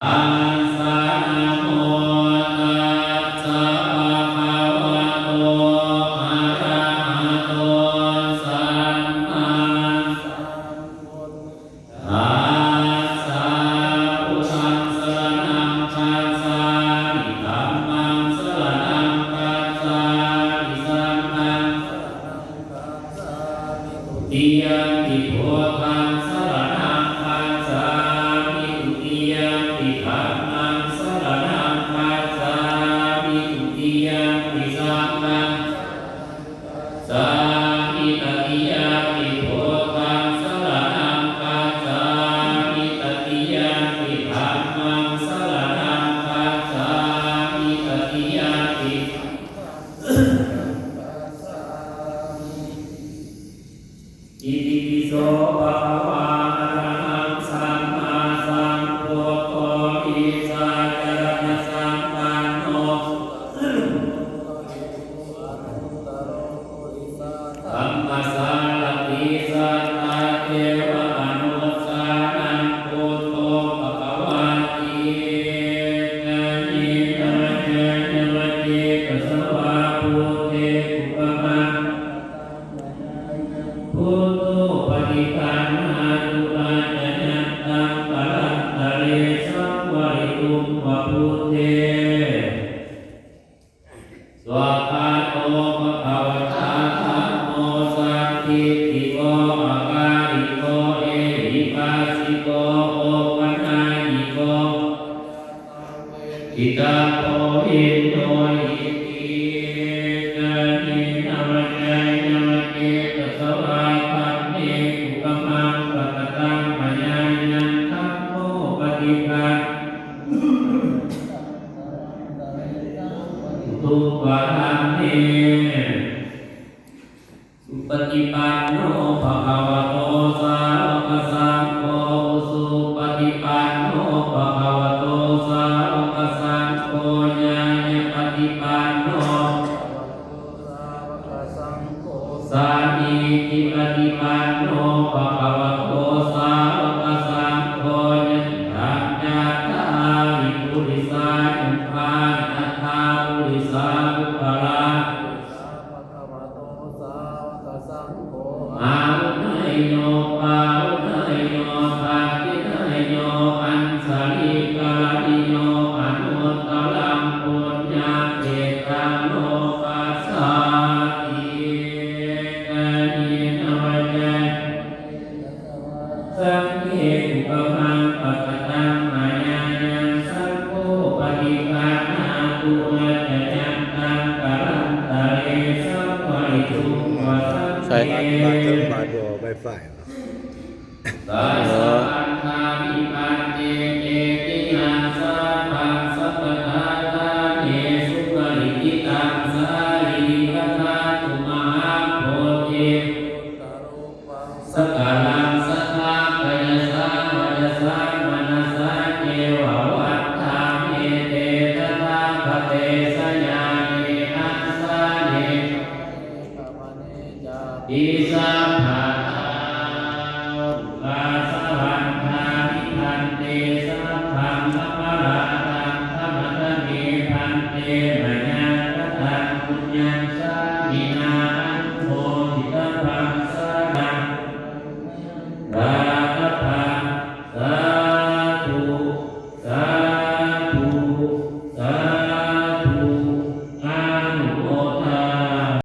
ตัสสะนะโมตัสสะภะคะวะโตอะระหะโตสัมมาสัมพุทธัสสะพุทธังสรณังคัจฉามิธัมมังสรณังคัจฉามิสังฆังทุติยมปิพุทธังสรณังคัจฉามิทุติยมปิธัมมังสรณังคัจฉามิทุติยมปิสังฆังสามิตติยมปิพุทธังสรณังคัจฉามิตติยมปิธัมมังสรณังคัจฉามิตติยมปิอิติปิโสภะคะวะอะระหังสัมมาสัมพุทโธอิสาจารณสัมปันโนธัมมสารติสัทธาเทวมนุสสานังพุทโธภะคะวะตินะนินะเจนะวะเจกัสสวะพุทเทกุปมังพุทโธปฏิปันนาตุอาจายันตังปรัตตะเรสังวริตุมวะพุทเทสวากขาโตภะคะวะตาธัมโมสันทิฏฐิโกอะกาลิโกเอหิปัสสิโกโอปัญญิโกอิตาโพอินโนอิตินะนินะวะเจนะวะเจกัสสวะธัมเมกุปมังปะกตังมยายันธัมโมปฏิปันทุกวะธัมเมสุปฏิปันโนภะคะวะโตสาวกสังโฆสุปฏิปันโนภะคะวะโตสาวกสังโฆญาณปฏิปันโนสามีจิปฏิปันโนภะคะวะโตสาวกสังโฆยันตัญญาตาวิปุริสานุภาอัตถาปุริสาภุปลาอาวุไนโยปาวุไนโยภาคิไนโยอันสาลิโก